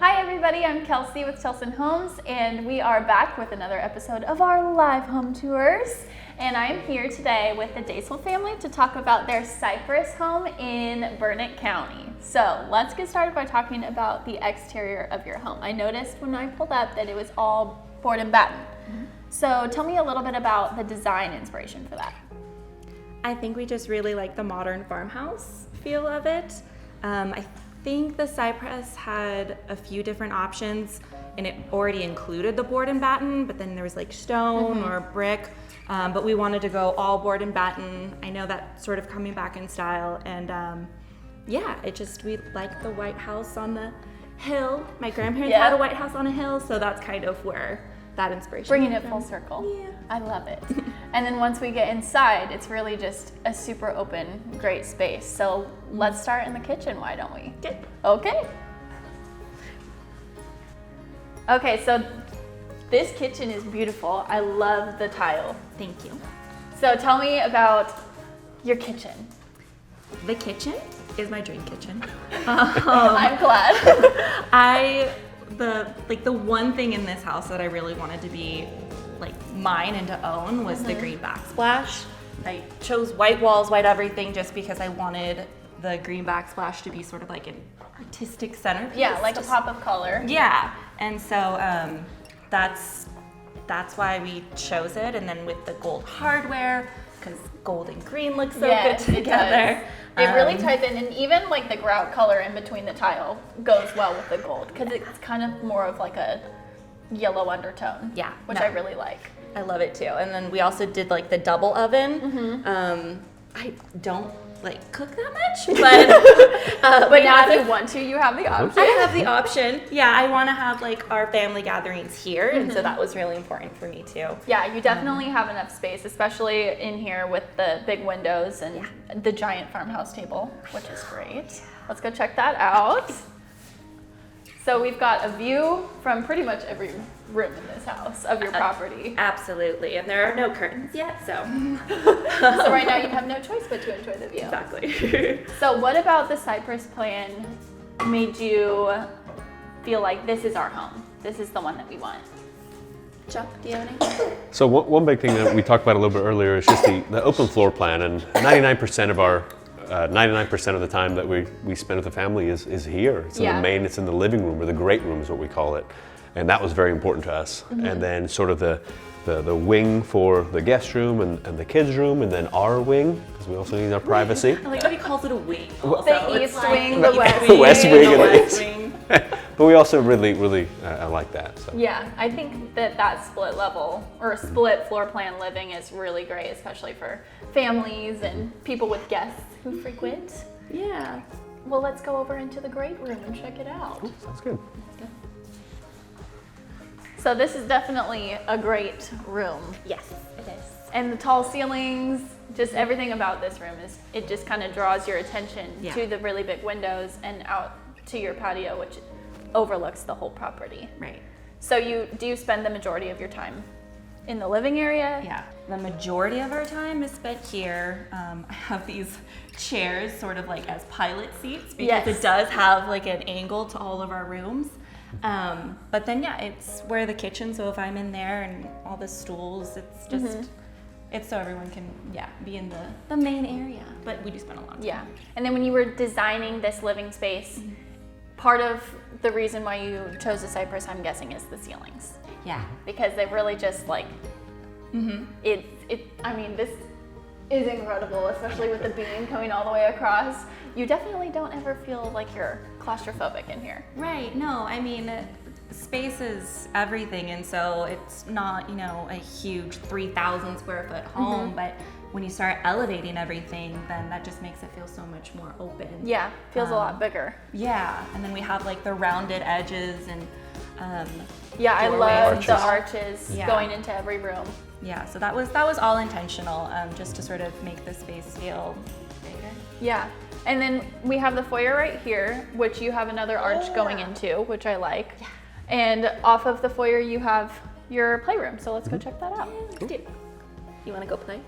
Hi everybody, I'm Kelsey with Tilson Homes, and we are back with another episode of our live home tours. And I'm here today with the Deysel family to talk about their Cypress home in Burnet County. So let's get started by talking about the exterior of your home. I noticed when I pulled up that it was all board and batten. So tell me a little bit about the design inspiration for that. I think we just really like the modern farmhouse feel of it. I think the Cypress had a few different options, and it already included the board and batten, but then there was like stone or brick. But we wanted to go all board and batten. I know that's sort of coming back in style, and yeah, we like the White House on the hill. My grandparents had a White House on a hill, so that's kind of where that inspiration Bringing it full circle. Yeah. I love it. And then once we get inside, it's really just a super open, great space. So let's start in the kitchen, why don't we? Good. Okay. Okay, so this kitchen is beautiful. I love the tile. Thank you. So tell me about your kitchen. The kitchen is my dream kitchen. I'm glad. The one thing in this house that I really wanted to be like mine and to own was the green backsplash. I chose white walls, white everything, just because I wanted the green backsplash to be sort of like an artistic centerpiece. Yeah, like a pop of color. Yeah, and so that's why we chose it. And then with the gold hardware, because gold and green look so good together. It really ties in, and even like the grout color in between the tile goes well with the gold, because it's kind of more of like a yellow undertone. Yeah, which I really like. I love it too. And then we also did like the double oven. I don't like cook that much, but now if you want to, you have the option. I have the option. Yeah, I want to have like our family gatherings here, and so that was really important for me too. Yeah, you definitely have enough space, especially in here with the big windows and the giant farmhouse table, which is great. Let's go check that out. So we've got a view from pretty much every room in this house of your property. Absolutely, and there are no curtains yet, so. So right now you have no choice but to enjoy the view. Exactly. So what about the Cypress plan made you feel like this is our home? This is the one that we want? Chuck, do you have any? So one big thing that we talked about a little bit earlier is just the open floor plan, and 99% of our 99% of the time that we spend with the family is here. It's in the main, it's in the living room, or the great room is what we call it. And that was very important to us. And then sort of the wing for the guest room and the kids room, and then our wing, because we also need our privacy. I like that he calls it a wing. The east wing, the west wing. But we also really like that. So. Yeah, I think that split level or split floor plan living is really great, especially for families and people with guests who frequent. Yeah. Well, let's go over into the great room and check it out. Ooh, sounds good. So this is definitely a great room. Yes, it is. And the tall ceilings, just everything about this room it just kind of draws your attention to the really big windows and out to your patio, which overlooks the whole property. Right. So do you spend the majority of your time in the living area? Yeah, the majority of our time is spent here. I have these chairs sort of like as pilot seats, because it does have like an angle to all of our rooms. But then it's where the kitchen, so if I'm in there and all the stools, it's just it's so everyone can be in the main area. But we do spend a lot of time. Yeah. And then when you were designing this living space, part of the reason why you chose the Cypress, I'm guessing, is the ceilings. Yeah. Because they really just like I mean, this is incredible, especially with the beam coming all the way across. You definitely don't ever feel like you're claustrophobic in here. Right, no, I mean, space is everything, and so it's not, a huge 3,000 square foot home, but when you start elevating everything, then that just makes it feel so much more open. Yeah, feels a lot bigger. Yeah, and then we have like the rounded edges and I love the arches. arches going into every room. Yeah, so that was all intentional, just to sort of make the space feel bigger. Yeah, and then we have the foyer right here, which you have another arch going into, which I like. Yeah. And off of the foyer you have your playroom, so let's go check that out. You want to go play?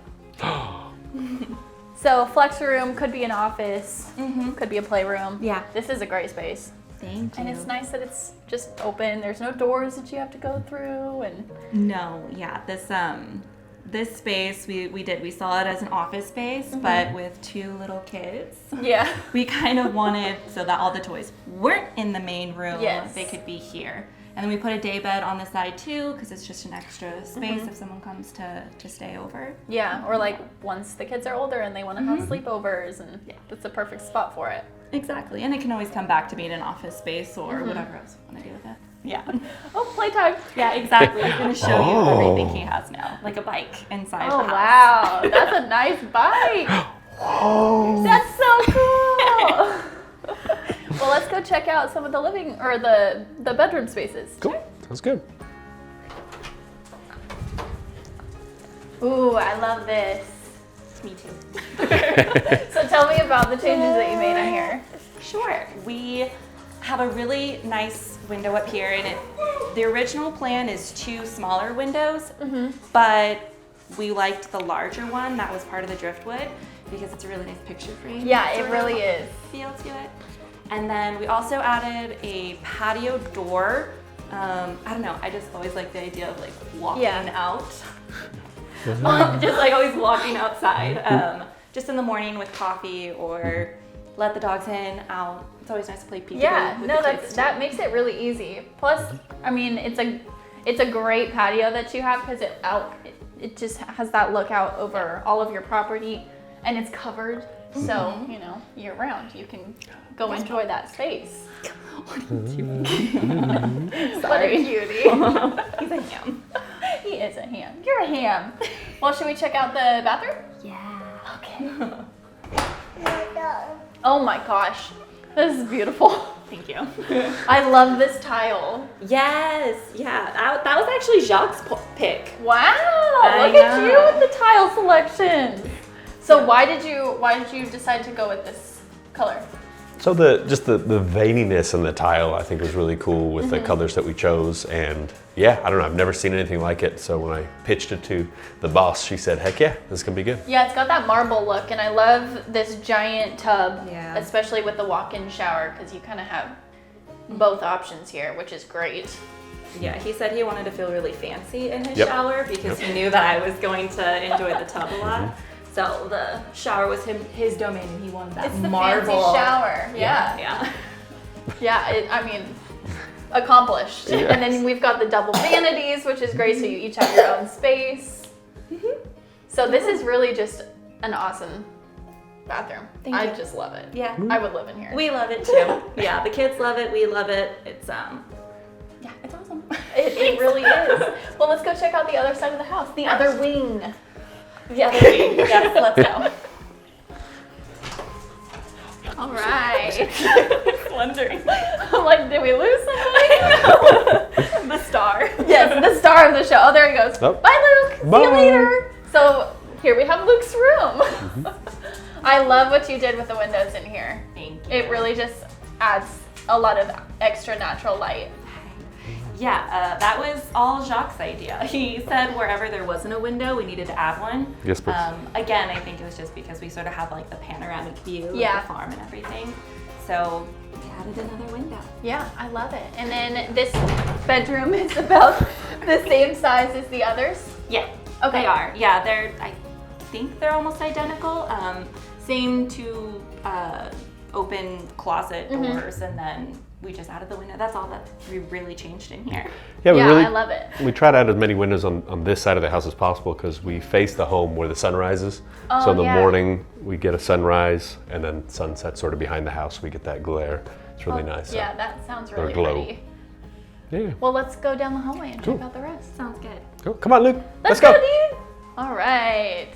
So flex room could be an office, could be a playroom. Yeah. This is a great space. Thank you. And it's nice that it's just open. There's no doors that you have to go through. And No, yeah, this space we saw it as an office space, but with 2 little kids. yeah. We kind of wanted so that all the toys weren't in the main room, Yes. they could be here. And then we put a day bed on the side too, because it's just an extra space if someone comes to stay over. Yeah, or like once the kids are older and they want to have sleepovers, and it's the perfect spot for it. Exactly, and it can always come back to being an office space or whatever else you want to do with it. Yeah. Oh, playtime. Yeah, exactly. I'm going to show you everything he has now, like a bike inside Oh, the house. wow. That's a nice bike. Whoa. That's so cool. Well, let's go check out some of the living or the bedroom spaces. Cool. Sounds good. Ooh, I love this. Me too. So tell me about the changes that you made in here. Sure. We have a really nice window up here, and the original plan is 2 smaller windows, but we liked the larger one that was part of the driftwood because it's a really nice picture frame. Yeah, it sort of really is. Feel to it. And then we also added a patio door. I don't know, I just always like the idea of like walking out. Just like always walking outside. Just in the morning with coffee or let the dogs in, out. It's always nice to play peekaboo. Yeah, with no, the kids, that makes it really easy. Plus, I mean, it's a great patio that you have because it just has that look out over all of your property, and it's covered, so you know, year round you can go enjoy that space. What a cutie. He's a ham. He is a ham. You're a ham. Well, should we check out the bathroom? Yeah. Okay. Oh my gosh, this is beautiful. Thank you. I love this tile. Yes, yeah. That was actually Jacques' pick. Wow, I look at you know. with the tile selection. So why did you decide to go with this color? So just the veininess in the tile I think was really cool with the colors that we chose, and yeah, I don't know, I've never seen anything like it. So when I pitched it to the boss, she said, heck yeah, this can be good. Yeah, it's got that marble look, and I love this giant tub, Yeah. especially with the walk-in shower, because you kind of have both options here, which is great. Yeah, he said he wanted to feel really fancy in his Yep. shower because he knew that I was going to enjoy the tub a lot. So the shower was his domain, and he wanted that It's the marble fancy shower. Yeah. Yeah. Yeah, I mean, accomplished. Yes. And then we've got the double vanities, which is great, so you each have your own space. So this is really just an awesome bathroom. Thank I you. just love it. Yeah. I would live in here. We love it too. Yeah, the kids love it. We love it. It's yeah, it's awesome. It really is. Well, let's go check out the other side of the house, the other wing. The other wing. Yes, let's go. All right. Wondering. I'm like, did we lose somebody? The star. Yes, the star of the show. Oh, there he goes. Oh. Bye, Luke. See Bye. you later. So here we have Luke's room. I love what you did with the windows in here. Thank you. It really just adds a lot of extra natural light. Yeah, that was all Jacques' idea. He said wherever there wasn't a window, we needed to add one. Yes, please. Again, I think it was just because we sort of have like the panoramic view of Yeah. the farm and everything. So we added another window. Yeah, I love it. And then this bedroom is about the same size as the others. Yeah, Okay. they are. Yeah, I think they're almost identical. Same two open closet doors, and then we just added the window. That's all that we really changed in here. Yeah, we Yeah, really, I love it. We try to add as many windows on this side of the house as possible because we face the home where the sun rises. Oh, so in the yeah. morning we get a sunrise, and then sunset sort of behind the house. We get that glare. It's really nice. Yeah, that sounds Or really glow. pretty. Yeah. Well, let's go down the hallway and Cool. check out the rest. Sounds good. Cool. Come on, Luke. Let's go, dude. All right.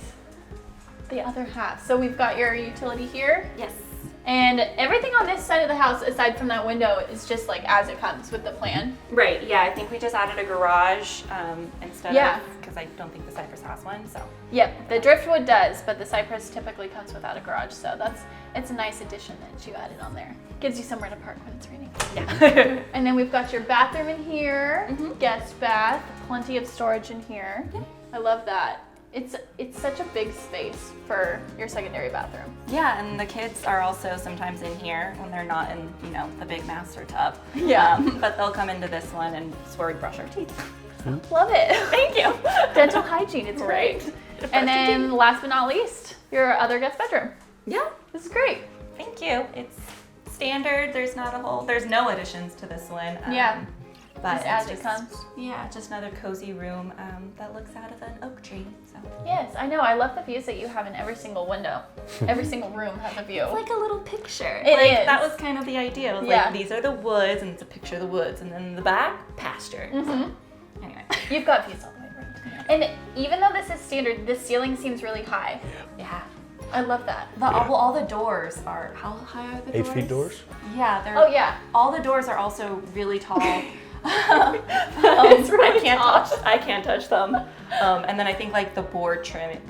The other half. So we've got your utility here. Yes. And everything on this side of the house, aside from that window, is just like as it comes with the plan. Right. Yeah, I think we just added a garage instead Yeah. of because I don't think the Cypress has one. So. Yep, the driftwood does, but the Cypress typically comes without a garage, so it's a nice addition that you added on there. Gives you somewhere to park when it's raining. Yeah. And then we've got your bathroom in here, guest bath, plenty of storage in here. I love that. It's such a big space for your secondary bathroom. Yeah, and the kids are also sometimes in here when they're not in, the big master tub. Yeah. But they'll come into this one and it's where we brush our teeth. Love it. Thank you. Dental hygiene, it's Right. great. And then last but not least, your other guest bedroom. Yeah. This is great. Thank you. It's standard. There's no additions to this one. Yeah. But Just as it's it comes. Yeah, just another cozy room that looks out of an oak tree. So Yes, I know. I love the views that you have in every single window. Every single room has a view. it's like a little picture. It is. That was kind of the idea. It was Yeah. like these are the woods, and it's a picture of the woods, and then in the back, pasture. Mm-hmm. Anyway. You've got views all the way around. And even though this is standard, the ceiling seems really high. Yeah. I love that. All the doors are, how high are the 8 doors? feet doors? Yeah, they're. Oh yeah. All the doors are also really tall. It's really tall. I can't touch them. And then I think like the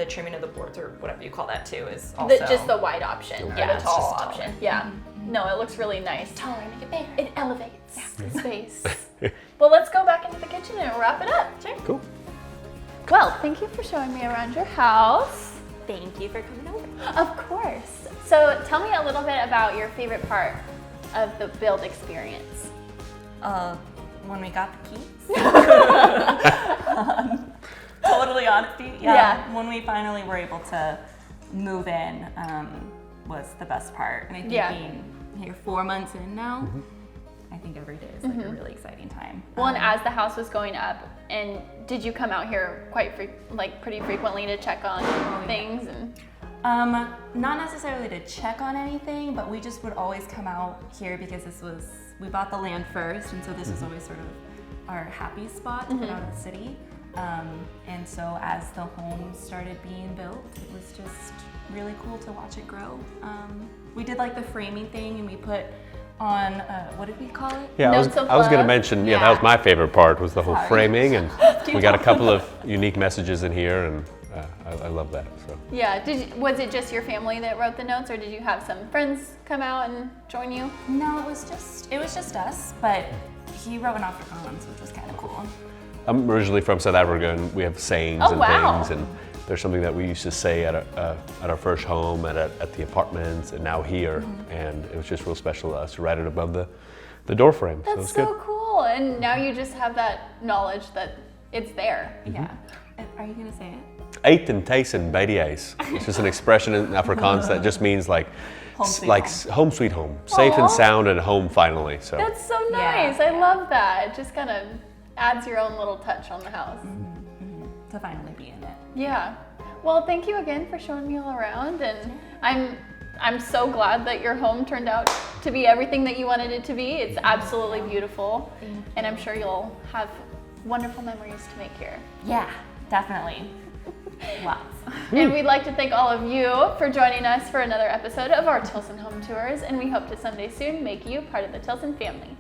trimming of the boards or whatever you call that too is also. Just the wide option, Yeah, or the it's tall just taller. option. Yeah. No, it looks really nice. taller, make it bigger. It elevates the space. Well, let's go back into the kitchen and wrap it up. Sure. Cool. Well, thank you for showing me around your house. Thank you for coming over. Of course. So tell me a little bit about your favorite part of the build experience. When we got the keys. Totally honesty. Yeah. When we finally were able to move in, was the best part. And I think being here 4 months in now, I think every day is like a really exciting time. Well, and as the house was going up, and did you come out here pretty frequently to check on things? And Not necessarily to check on anything, but we just would always come out here because we bought the land first, and so this was always sort of our happy spot to get out of the city. And so as the home started being built, it was just really cool to watch it grow. We did like the framing thing, and we put on, what did we call it? Yeah, Notes of I was going to love. mention, that Yeah. was my favorite part, was the whole Sorry. framing, and we got a couple of unique messages in here, and I love that. So yeah, was it just your family that wrote the notes, or did you have some friends come out and join you? No, it was just us, but he wrote an Afrikaans, which was kind of cool. I'm originally from South Africa, and we have sayings Oh, and wow. things, and there's something that we used to say at our first home, at the apartments, and now here, and it was just real special to us to write it above the door frame. So That's it's so good. cool. And now you just have that knowledge that it's there. Yeah. Are you gonna say it? Eet en Tyson by the ice. It's just an expression in Afrikaans that just means like Home sweet like home. home sweet home, safe Aw. and sound and home finally. So That's so Yeah. nice. I love that. It just kind of adds your own little touch on the house. To finally be in it. Yeah. Well, thank you again for showing me all around, and I'm so glad that your home turned out to be everything that you wanted it to be. It's absolutely beautiful, and I'm sure you'll have wonderful memories to make here. Yeah, definitely. Lots. And we'd like to thank all of you for joining us for another episode of our Tilson Home Tours, and we hope to someday soon make you part of the Tilson family.